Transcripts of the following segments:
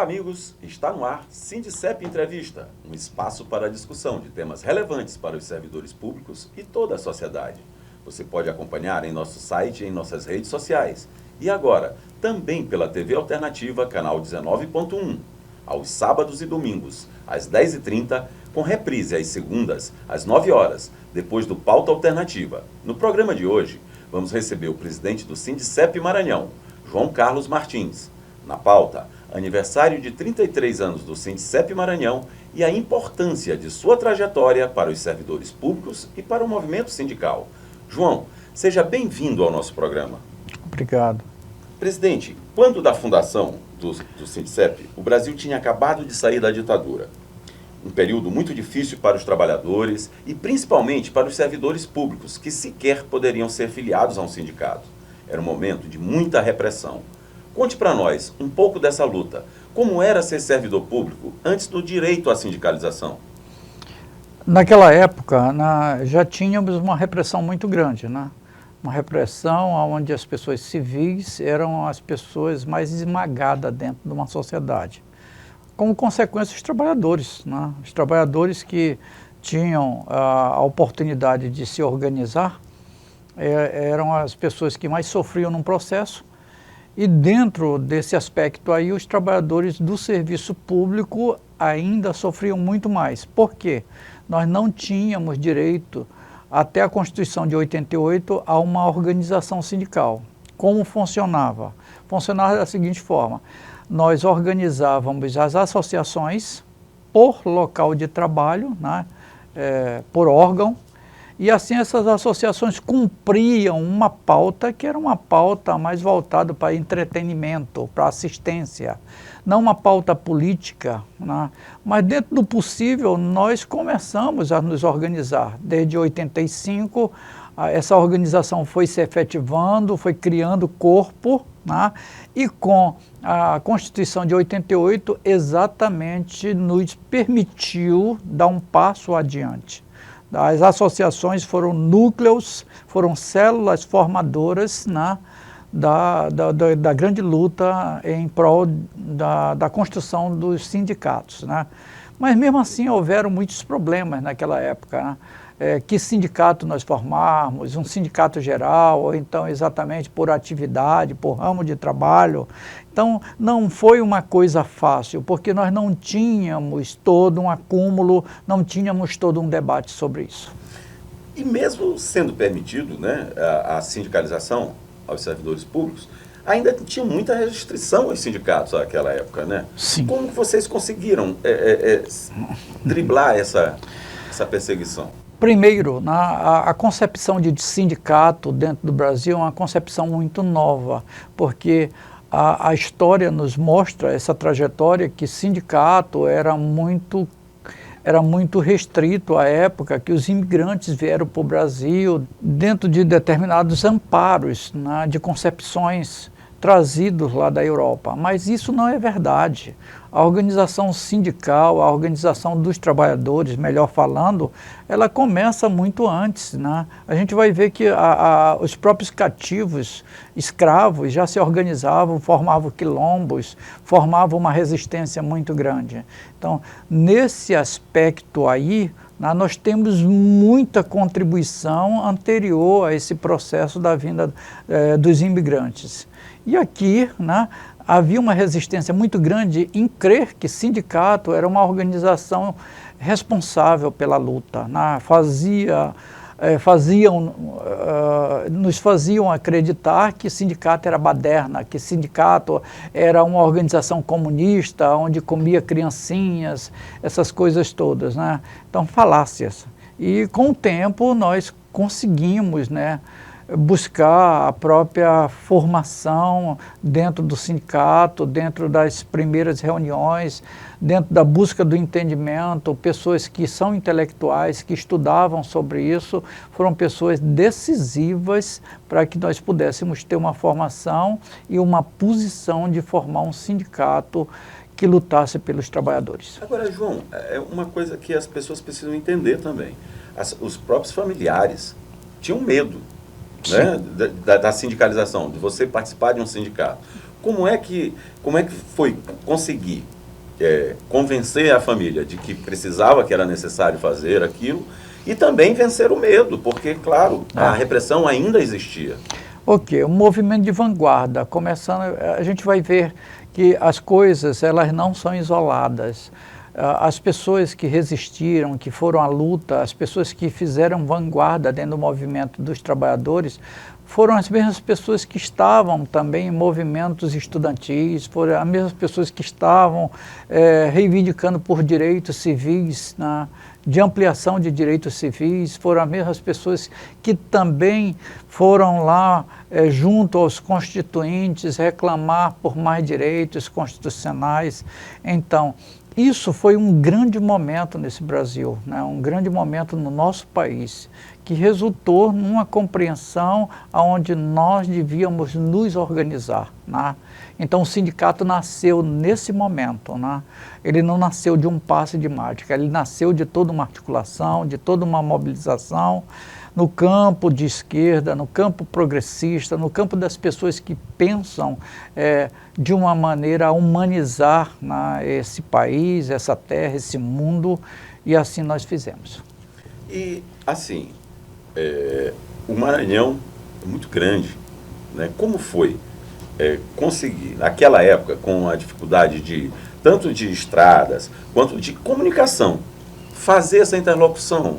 Olá, amigos! Está no ar Sindicep Entrevista, um espaço para a discussão de temas relevantes para os servidores públicos e toda a sociedade. Você pode acompanhar em nosso site e em nossas redes sociais. E agora, também pela TV Alternativa, canal 19.1, aos sábados e domingos, às 10h30, com reprise às segundas, às 9 horas, depois do Pauta Alternativa. No programa de hoje, vamos receber o presidente do Sindicep Maranhão, João Carlos Martins. Na pauta, aniversário de 33 anos do Sindicep Maranhão e a importância de sua trajetória para os servidores públicos e para o movimento sindical. João, seja bem-vindo ao nosso programa. Obrigado. Presidente, quando da fundação do Sindicep, o Brasil tinha acabado de sair da ditadura. Um período muito difícil para os trabalhadores e principalmente para os servidores públicos, que sequer poderiam ser filiados a um sindicato. Era um momento de muita repressão. Conte para nós um pouco dessa luta. Como era ser servidor público antes do direito à sindicalização? Naquela época, já tínhamos uma repressão muito grande, né? Uma repressão onde as pessoas civis eram as pessoas mais esmagadas dentro de uma sociedade. Como consequência, os trabalhadores, né? Os trabalhadores que tinham a oportunidade de se organizar eram as pessoas que mais sofriam num processo. E dentro desse aspecto aí, os trabalhadores do serviço público ainda sofriam muito mais. Por quê? Nós não tínhamos direito, até a Constituição de 88, a uma organização sindical. Como funcionava? Funcionava da seguinte forma: nós organizávamos as associações por local de trabalho, né, por órgão, e assim essas associações cumpriam uma pauta que era uma pauta mais voltada para entretenimento, para assistência, não uma pauta política, né? Mas dentro do possível nós começamos a nos organizar. Desde 85, essa organização foi se efetivando, foi criando corpo, né? E com a Constituição de 88 exatamente nos permitiu dar um passo adiante. As associações foram núcleos, foram células formadoras, né, da grande luta em prol da construção dos sindicatos, né? Mas mesmo assim houveram muitos problemas naquela época, né? Que sindicato nós formarmos, um sindicato geral, ou então exatamente por atividade, por ramo de trabalho. Então não foi uma coisa fácil, porque nós não tínhamos todo um acúmulo, não tínhamos todo um debate sobre isso. E mesmo sendo permitido, né, a sindicalização aos servidores públicos, ainda tinha muita restrição aos sindicatos naquela época, né? Sim. Como vocês conseguiram driblar essa perseguição? Primeiro, a concepção de sindicato dentro do Brasil é uma concepção muito nova, porque a história nos mostra essa trajetória que sindicato era muito restrito à época que os imigrantes vieram para o Brasil dentro de determinados amparos, né, de concepções trazidos lá da Europa. Mas isso não é verdade. A organização sindical, a organização dos trabalhadores, melhor falando, ela começa muito antes, né? A gente vai ver que os próprios cativos, escravos, já se organizavam, formavam quilombos, formavam uma resistência muito grande. Então, nesse aspecto aí, nós temos muita contribuição anterior a esse processo da vinda dos imigrantes. E aqui, né, havia uma resistência muito grande em crer que sindicato era uma organização responsável pela luta, né? Nos faziam acreditar que sindicato era baderna, que sindicato era uma organização comunista, onde comia criancinhas, essas coisas todas, né? Então, falácias. E com o tempo nós conseguimos, né, buscar a própria formação dentro do sindicato, dentro das primeiras reuniões, dentro da busca do entendimento. Pessoas que são intelectuais, que estudavam sobre isso, foram pessoas decisivas para que nós pudéssemos ter uma formação e uma posição de formar um sindicato que lutasse pelos trabalhadores. Agora, João, é uma coisa que as pessoas precisam entender também. Os próprios familiares tinham medo né, da sindicalização, de você participar de um sindicato. Como é que foi conseguir convencer a família de que precisava, que era necessário fazer aquilo, e também vencer o medo, porque, claro, a repressão ainda existia. Ok, um movimento de vanguarda, começando, a gente vai ver que as coisas, elas não são isoladas. As pessoas que resistiram, que foram à luta, as pessoas que fizeram vanguarda dentro do movimento dos trabalhadores, foram as mesmas pessoas que estavam também em movimentos estudantis, foram as mesmas pessoas que estavam reivindicando por direitos civis, de ampliação de direitos civis, foram as mesmas pessoas que também foram lá junto aos constituintes reclamar por mais direitos constitucionais. Então, isso foi um grande momento nesse Brasil, né? Um grande momento no nosso país, que resultou numa compreensão onde nós devíamos nos organizar, né? Então o sindicato nasceu nesse momento, né? Ele não nasceu de um passe de mágica, ele nasceu de toda uma articulação, de toda uma mobilização, no campo de esquerda, no campo progressista, no campo das pessoas que pensam de uma maneira a humanizar, né, esse país, essa terra, esse mundo, e assim nós fizemos. E, assim, o Maranhão é muito grande, né? Como foi conseguir, naquela época, com a dificuldade tanto de estradas, quanto de comunicação, fazer essa interlocução?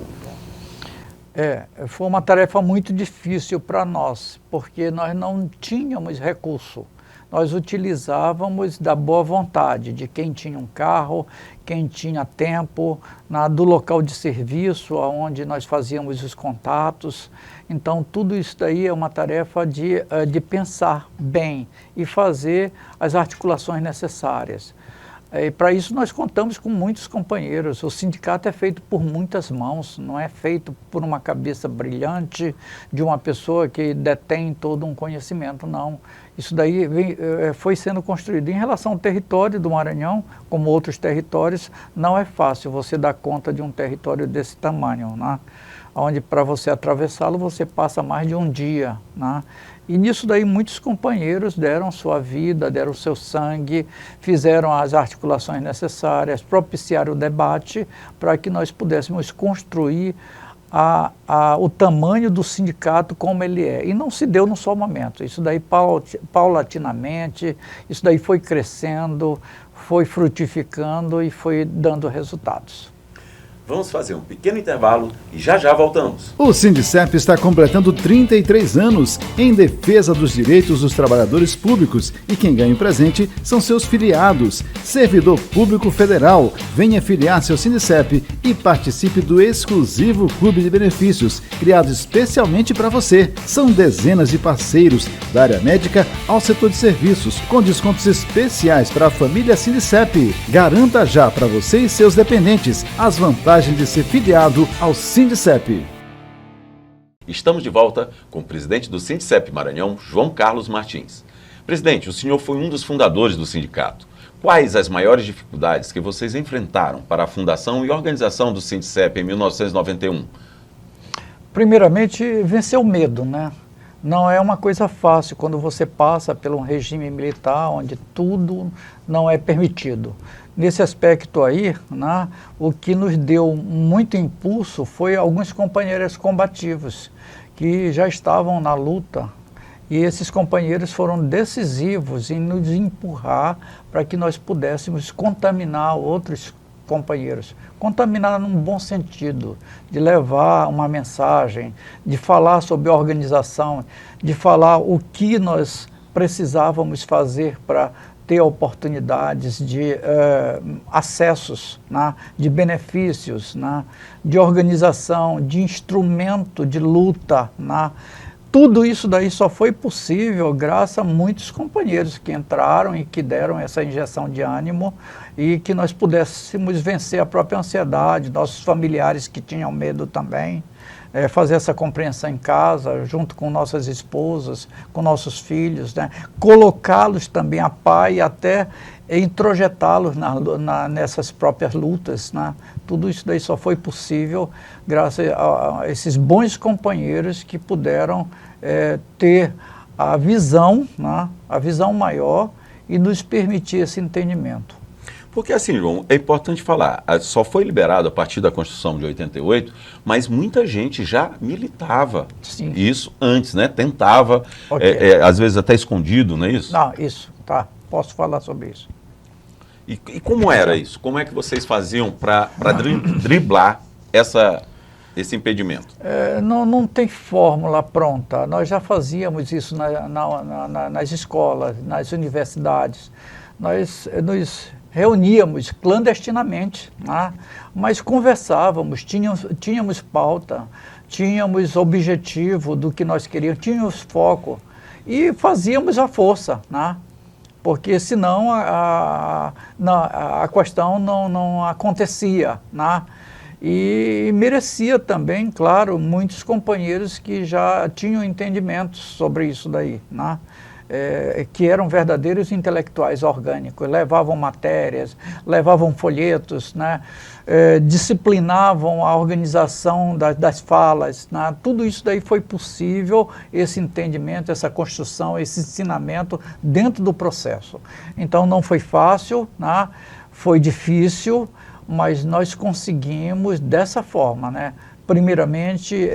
Foi uma tarefa muito difícil para nós, porque nós não tínhamos recurso. Nós utilizávamos da boa vontade de quem tinha um carro, quem tinha tempo, do local de serviço, onde nós fazíamos os contatos. Então, tudo isso daí é uma tarefa de pensar bem e fazer as articulações necessárias. E para isso nós contamos com muitos companheiros. O sindicato é feito por muitas mãos, não é feito por uma cabeça brilhante de uma pessoa que detém todo um conhecimento, não. Isso daí foi sendo construído. Em relação ao território do Maranhão, como outros territórios, não é fácil você dar conta de um território desse tamanho, né? Onde para você atravessá-lo você passa mais de um dia, né? E nisso daí muitos companheiros deram sua vida, deram seu sangue, fizeram as articulações necessárias, propiciaram o debate para que nós pudéssemos construir o tamanho do sindicato como ele é. E não se deu num só momento, isso daí paulatinamente, isso daí foi crescendo, foi frutificando e foi dando resultados. Vamos fazer um pequeno intervalo e já voltamos. O Sindicep está completando 33 anos em defesa dos direitos dos trabalhadores públicos e quem ganha o presente são seus filiados. Servidor Público Federal, venha filiar-se ao Sindicep e participe do exclusivo Clube de Benefícios, criado especialmente para você. São dezenas de parceiros, da área médica ao setor de serviços, com descontos especiais para a família Sindicep. Garanta já para você e seus dependentes as vantagens de ser filiado ao Sindicep. Estamos de volta com o presidente do Sindicep Maranhão, João Carlos Martins. Presidente, o senhor foi um dos fundadores do sindicato. Quais as maiores dificuldades que vocês enfrentaram para a fundação e organização do Sindicep em 1991? Primeiramente, vencer o medo, né? Não é uma coisa fácil quando você passa por um regime militar onde tudo não é permitido. Nesse aspecto aí, né, o que nos deu muito impulso foi alguns companheiros combativos que já estavam na luta, e esses companheiros foram decisivos em nos empurrar para que nós pudéssemos contaminar outros companheiros. Contaminar num bom sentido, de levar uma mensagem, de falar sobre organização, de falar o que nós precisávamos fazer para ter oportunidades de acessos, né, de benefícios, né, de organização, de instrumento de luta, né. Tudo isso daí só foi possível graças a muitos companheiros que entraram e que deram essa injeção de ânimo e que nós pudéssemos vencer a própria ansiedade, nossos familiares que tinham medo também, fazer essa compreensão em casa, junto com nossas esposas, com nossos filhos, né? Colocá-los também a par e até introjetá-los nessas próprias lutas, né? Tudo isso daí só foi possível graças a esses bons companheiros que puderam ter a visão, né, a visão maior e nos permitir esse entendimento. Porque assim, João, é importante falar, só foi liberado a partir da Constituição de 88, mas muita gente já militava. Sim. Isso antes, né? Tentava, Okay. às vezes até escondido, não é isso? Não, isso, tá, posso falar sobre isso. E como era isso? Como é que vocês faziam para driblar esse impedimento? Não tem fórmula pronta. Nós já fazíamos isso nas escolas, nas universidades. Nós nos reuníamos clandestinamente, né? Mas conversávamos, tínhamos pauta, tínhamos objetivo do que nós queríamos, tínhamos foco e fazíamos à força, né? Porque senão a questão não acontecia, né? E merecia também, claro, muitos companheiros que já tinham entendimentos sobre isso daí, né? Que eram verdadeiros intelectuais orgânicos, levavam matérias, levavam folhetos, né? Disciplinavam a organização das falas, né? Tudo isso daí foi possível, esse entendimento, essa construção, esse ensinamento dentro do processo. Então não foi fácil, né? Foi difícil, mas nós conseguimos dessa forma, né? Primeiramente,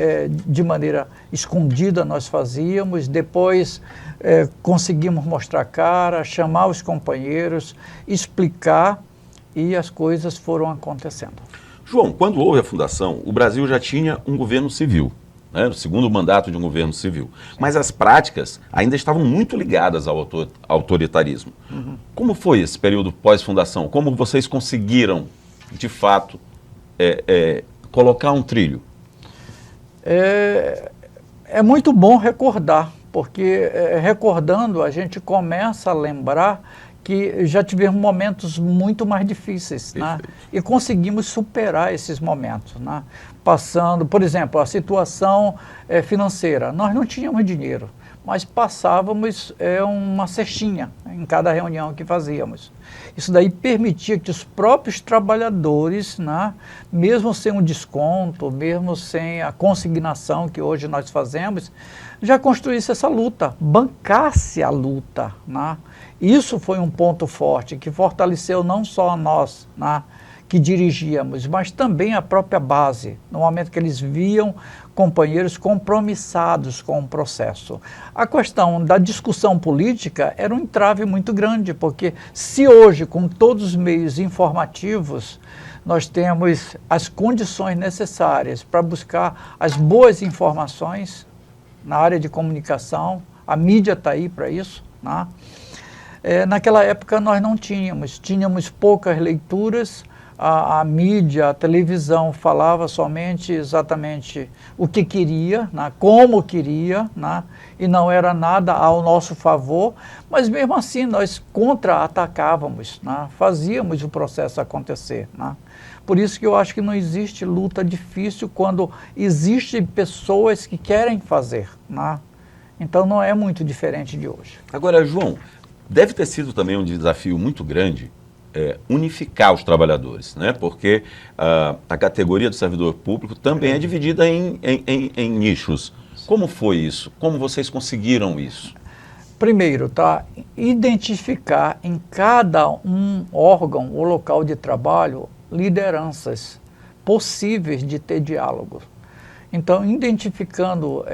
de maneira escondida nós fazíamos, depois conseguimos mostrar a cara, chamar os companheiros, explicar e as coisas foram acontecendo. João, quando houve a fundação, o Brasil já tinha um governo civil, né? O segundo mandato de um governo civil. Mas as práticas ainda estavam muito ligadas ao autoritarismo. Uhum. Como foi esse período pós-fundação? Como vocês conseguiram, de fato, colocar um trilho? É muito bom recordar, porque recordando a gente começa a lembrar que já tivemos momentos muito mais difíceis, né? E conseguimos superar esses momentos, né? Passando, por exemplo, a situação financeira. Nós não tínhamos dinheiro, mas passávamos uma cestinha em cada reunião que fazíamos. Isso daí permitia que os próprios trabalhadores, né, mesmo sem um desconto, mesmo sem a consignação que hoje nós fazemos, já construísse essa luta, bancasse a luta, né? Isso foi um ponto forte que fortaleceu não só a nós, né, que dirigíamos, mas também a própria base, no momento que eles viam companheiros compromissados com o processo. A questão da discussão política era um entrave muito grande, porque se hoje, com todos os meios informativos, nós temos as condições necessárias para buscar as boas informações na área de comunicação, a mídia está aí para isso, né? Naquela época nós não tínhamos poucas leituras, a mídia, a televisão falava somente exatamente o que queria, né, como queria, né, e não era nada ao nosso favor, mas mesmo assim nós contra-atacávamos, né, fazíamos o processo acontecer, né. Por isso que eu acho que não existe luta difícil quando existem pessoas que querem fazer, né. Então não é muito diferente de hoje. Agora, João, deve ter sido também um desafio muito grande unificar os trabalhadores, né? Porque a categoria do servidor público também é dividida em nichos. Como foi isso? Como vocês conseguiram isso? Primeiro, identificar em cada um órgão ou local de trabalho lideranças possíveis de ter diálogo. Então, identificando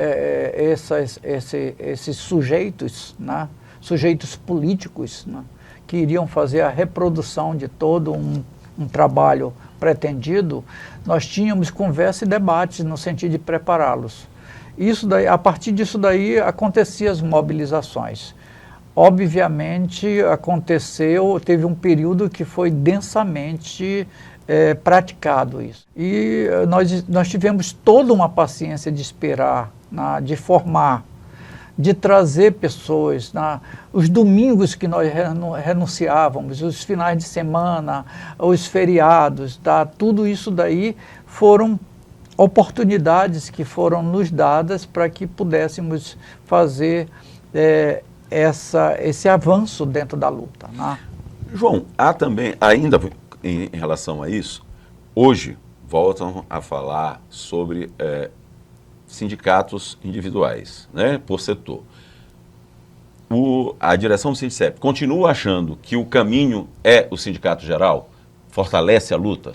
esses sujeitos, né? Sujeitos políticos, né? Que iriam fazer a reprodução de todo um trabalho pretendido, nós tínhamos conversa e debates no sentido de prepará-los. Isso daí, a partir disso daí aconteciam as mobilizações. Obviamente teve um período que foi densamente praticado isso. E nós tivemos toda uma paciência de esperar, né, de formar, de trazer pessoas, os domingos que nós renunciávamos, os finais de semana, os feriados, tudo isso daí foram oportunidades que foram nos dadas para que pudéssemos fazer esse avanço dentro da luta, né? João, há também, ainda em relação a isso, hoje voltam a falar sobre sindicatos individuais, né, por setor. A direção do Sindicep continua achando que o caminho é o sindicato geral? Fortalece a luta?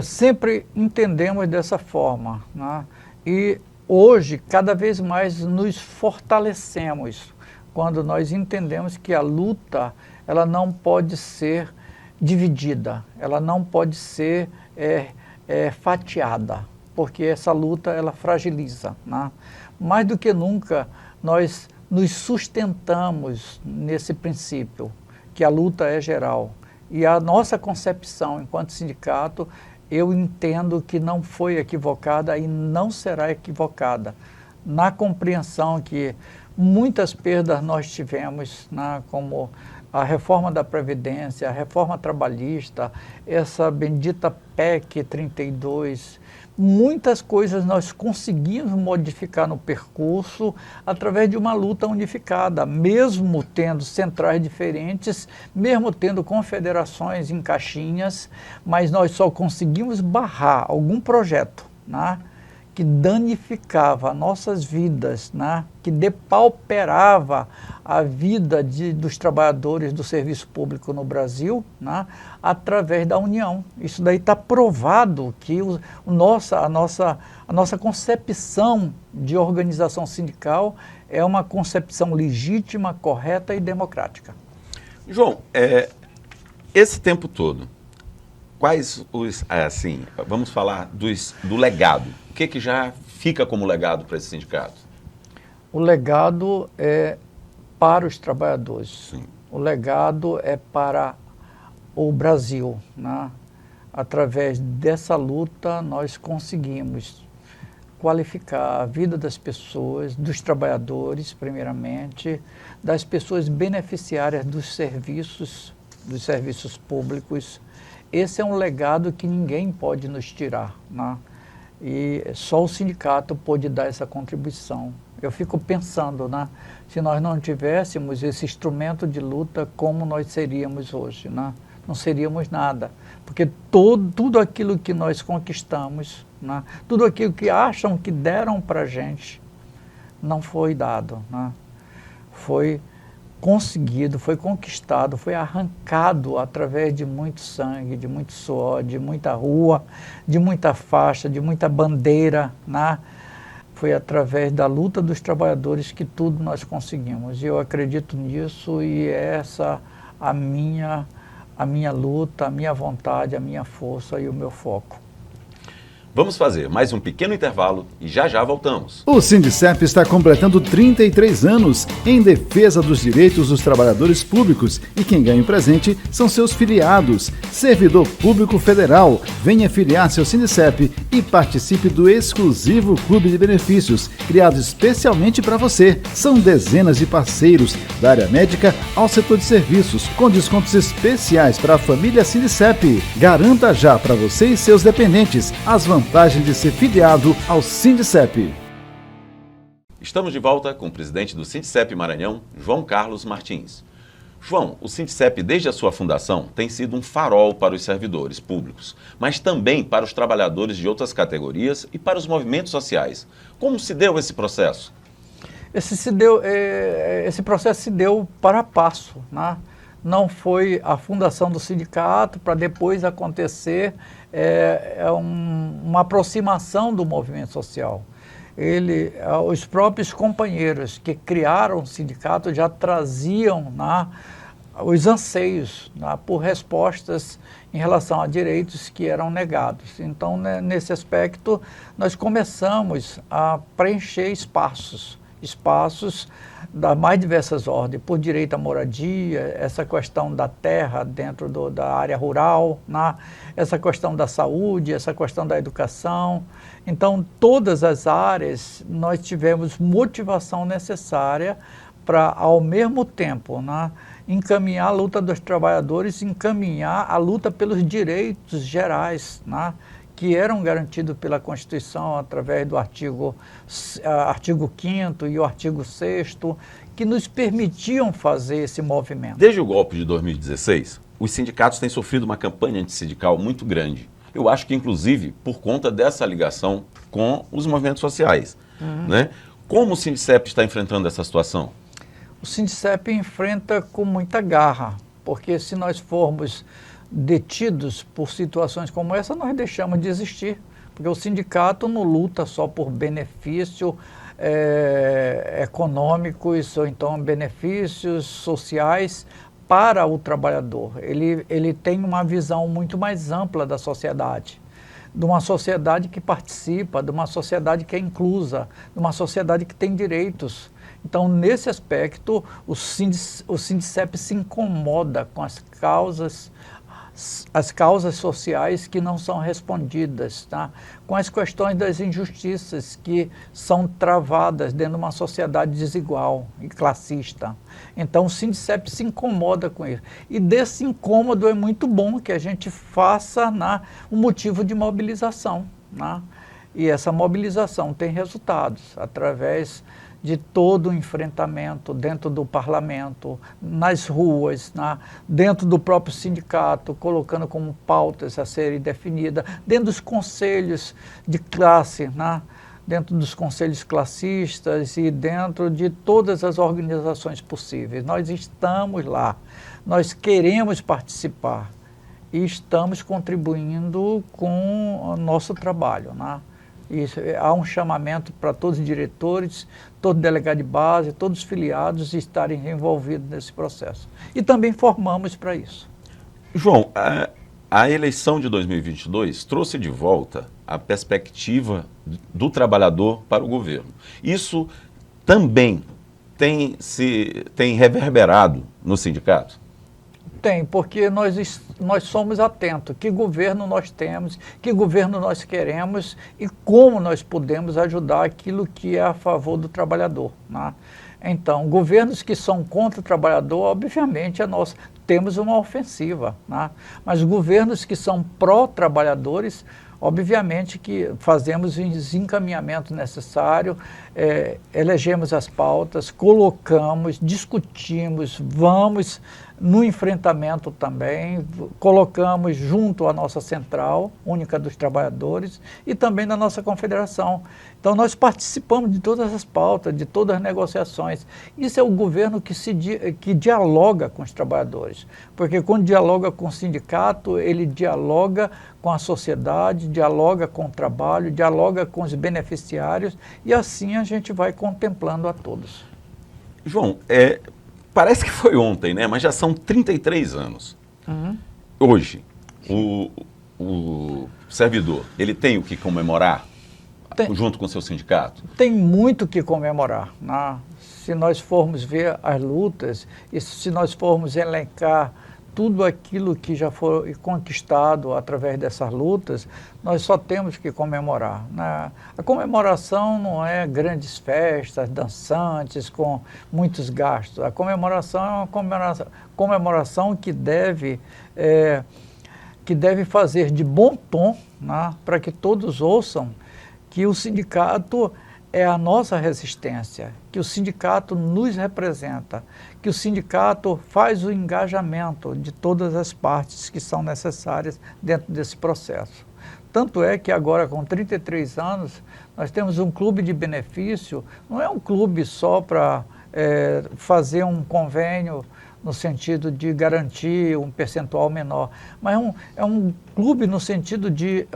Sempre entendemos dessa forma, né? E hoje, cada vez mais nos fortalecemos quando nós entendemos que a luta ela não pode ser dividida, ela não pode ser fatiada, porque essa luta ela fragiliza, né? Mais do que nunca, nós nos sustentamos nesse princípio, que a luta é geral. E a nossa concepção enquanto sindicato, eu entendo que não foi equivocada e não será equivocada. Na compreensão que muitas perdas nós tivemos, né, como a reforma da Previdência, a reforma trabalhista, essa bendita PEC 32, muitas coisas nós conseguimos modificar no percurso através de uma luta unificada, mesmo tendo centrais diferentes, mesmo tendo confederações em caixinhas, mas nós só conseguimos barrar algum projeto, né, que danificava nossas vidas, né, que depauperava a vida dos trabalhadores do serviço público no Brasil, né, através da união. Isso daí está provado que a nossa concepção de organização sindical é uma concepção legítima, correta e democrática. João, esse tempo todo, quais assim, vamos falar do legado. O que já fica como legado para esse sindicato? O legado é para os trabalhadores. Sim. O legado é para o Brasil, né? Através dessa luta, nós conseguimos qualificar a vida das pessoas, dos trabalhadores, primeiramente, das pessoas beneficiárias dos serviços públicos. Esse é um legado que ninguém pode nos tirar, né? E só o sindicato pode dar essa contribuição. Eu fico pensando, né, se nós não tivéssemos esse instrumento de luta, como nós seríamos hoje, né? Não seríamos nada, porque tudo aquilo que nós conquistamos, né, tudo aquilo que acham que deram para a gente, não foi dado, né? Foi conseguido, foi conquistado, foi arrancado através de muito sangue, de muito suor, de muita rua, de muita faixa, de muita bandeira, né? Foi através da luta dos trabalhadores que tudo nós conseguimos. E eu acredito nisso e é essa a minha luta, a minha vontade, a minha força e o meu foco. Vamos fazer mais um pequeno intervalo e já voltamos. O Sindicep está completando 33 anos em defesa dos direitos dos trabalhadores públicos e quem ganha o presente são seus filiados. Servidor Público Federal, venha filiar-se ao Sindicep e participe do exclusivo Clube de Benefícios, criado especialmente para você. São dezenas de parceiros, da área médica ao setor de serviços, com descontos especiais para a família Sindicep. Garanta já para você e seus dependentes as vantagens de ser filiado ao Sindicep. Estamos de volta com o presidente do Sindicep Maranhão, João Carlos Martins. João, o Sindicep, desde a sua fundação, tem sido um farol para os servidores públicos, mas também para os trabalhadores de outras categorias e para os movimentos sociais. Como se deu esse processo? Esse processo se deu para a passo, né? Não foi a fundação do sindicato para depois acontecer uma aproximação do movimento social. Os próprios companheiros que criaram o sindicato já traziam, né, os anseios, né, por respostas em relação a direitos que eram negados. Então, né, nesse aspecto, nós começamos a preencher espaços das mais diversas ordens, por direito à moradia, essa questão da terra dentro da área rural, né? Essa questão da saúde, essa questão da educação. Então, todas as áreas nós tivemos motivação necessária para, ao mesmo tempo, né, encaminhar a luta dos trabalhadores, encaminhar a luta pelos direitos gerais, né, que eram garantidos pela Constituição através do artigo 5º e o artigo 6º, que nos permitiam fazer esse movimento. Desde o golpe de 2016, os sindicatos têm sofrido uma campanha antissindical muito grande. Eu acho que, inclusive, por conta dessa ligação com os movimentos sociais. né? Como o Sindicep está enfrentando essa situação? O Sindicep enfrenta com muita garra, porque se nós formos detidos por situações como essa, nós deixamos de existir, porque o sindicato não luta só por benefício econômicos ou então benefícios sociais para o trabalhador. Ele tem uma visão muito mais ampla da sociedade, de uma sociedade que participa, de uma sociedade que é inclusa, de uma sociedade que tem direitos. Então, nesse aspecto, o Sindicep se incomoda com as causas sociais que não são respondidas, tá? Com as questões das injustiças que são travadas dentro de uma sociedade desigual e classista. Então, o Sindicep se incomoda com isso. E desse incômodo é muito bom que a gente faça um motivo de mobilização, né? E essa mobilização tem resultados através de todo o enfrentamento dentro do parlamento, nas ruas, dentro do próprio sindicato, colocando como pautas a serem definidas, dentro dos conselhos de classe, dentro dos conselhos classistas e dentro de todas as organizações possíveis. Nós estamos lá, nós queremos participar e estamos contribuindo com o nosso trabalho, Isso, há um chamamento para todos os diretores, todo delegado de base, todos os filiados estarem envolvidos nesse processo. E também formamos para isso. João, a eleição de 2022 trouxe de volta a perspectiva do trabalhador para o governo. Isso também tem reverberado no sindicato? Tem, porque nós somos atentos, que governo nós temos, que governo nós queremos e como nós podemos ajudar aquilo que é a favor do trabalhador, Então, governos que são contra o trabalhador, obviamente nós temos uma ofensiva, Mas governos que são pró-trabalhadores, obviamente que fazemos os encaminhamentos necessários, elegemos as pautas, colocamos, discutimos, vamos no enfrentamento também, colocamos junto à nossa Central Única dos Trabalhadores e também na nossa confederação. Então nós participamos de todas as pautas, de todas as negociações. Isso é o governo que dialoga com os trabalhadores, porque quando dialoga com o sindicato, ele dialoga com a sociedade, dialoga com o trabalho, dialoga com os beneficiários e assim a gente vai contemplando a todos. João, parece que foi ontem, né? Mas já são 33 anos. Hoje, o servidor, ele tem o que comemorar junto com o seu sindicato? Tem muito o que comemorar, Se nós formos ver as lutas e se nós formos elencar tudo aquilo que já foi conquistado através dessas lutas, nós só temos que comemorar, A comemoração não é grandes festas, dançantes, com muitos gastos. A comemoração é uma comemoração que deve fazer de bom tom, para que todos ouçam que o sindicato é a nossa resistência, que o sindicato nos representa, que o sindicato faz o engajamento de todas as partes que são necessárias dentro desse processo. Tanto é que agora, com 33 anos, nós temos um clube de benefício, não é um clube só para fazer um convênio no sentido de garantir um percentual menor, mas é um clube no sentido de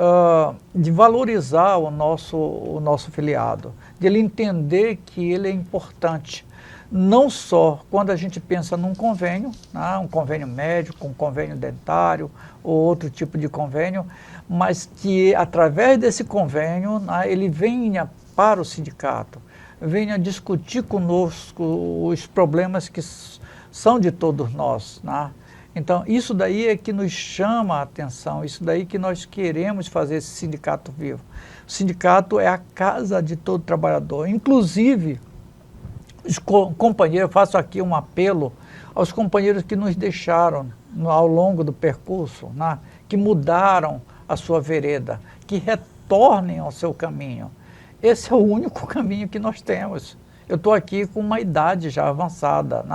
valorizar o nosso filiado, de ele entender que ele é importante, não só quando a gente pensa num convênio, um convênio médico, um convênio dentário ou outro tipo de convênio, mas que através desse convênio ele venha para o sindicato, venha discutir conosco os problemas que são de todos nós, Então, isso daí é que nos chama a atenção, isso daí que nós queremos fazer esse sindicato vivo. O sindicato é a casa de todo trabalhador, inclusive os companheiros, eu faço aqui um apelo aos companheiros que nos deixaram ao longo do percurso, que mudaram a sua vereda, que retornem ao seu caminho. Esse é o único caminho que nós temos. Eu estou aqui com uma idade já avançada,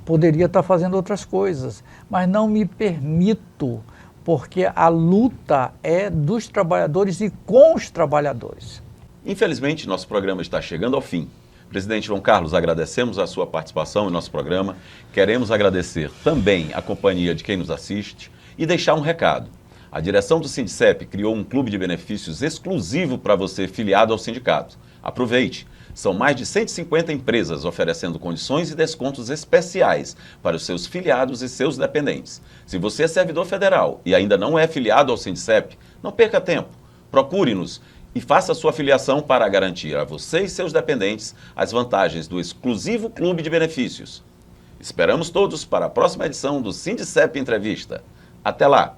poderia estar fazendo outras coisas, mas não me permito, porque a luta é dos trabalhadores e com os trabalhadores. Infelizmente, nosso programa está chegando ao fim. Presidente João Carlos, agradecemos a sua participação em nosso programa. Queremos agradecer também a companhia de quem nos assiste e deixar um recado. A direção do Sindicep criou um clube de benefícios exclusivo para você filiado ao sindicato. Aproveite! São mais de 150 empresas oferecendo condições e descontos especiais para os seus filiados e seus dependentes. Se você é servidor federal e ainda não é filiado ao Sindicep, não perca tempo. Procure-nos e faça sua filiação para garantir a você e seus dependentes as vantagens do exclusivo clube de benefícios. Esperamos todos para a próxima edição do Sindicep Entrevista. Até lá!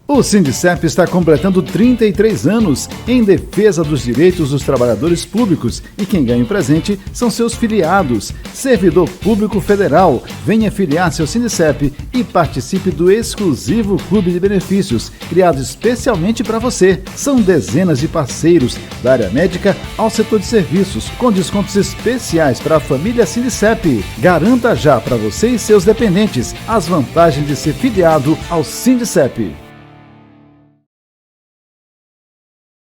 O Sindicep está completando 33 anos em defesa dos direitos dos trabalhadores públicos e quem ganha o presente são seus filiados. Servidor Público Federal, venha filiar-se ao Sindicep e participe do exclusivo clube de benefícios, criado especialmente para você. São dezenas de parceiros, da área médica ao setor de serviços, com descontos especiais para a família Sindicep. Garanta já para você e seus dependentes as vantagens de ser filiado ao Sindicep.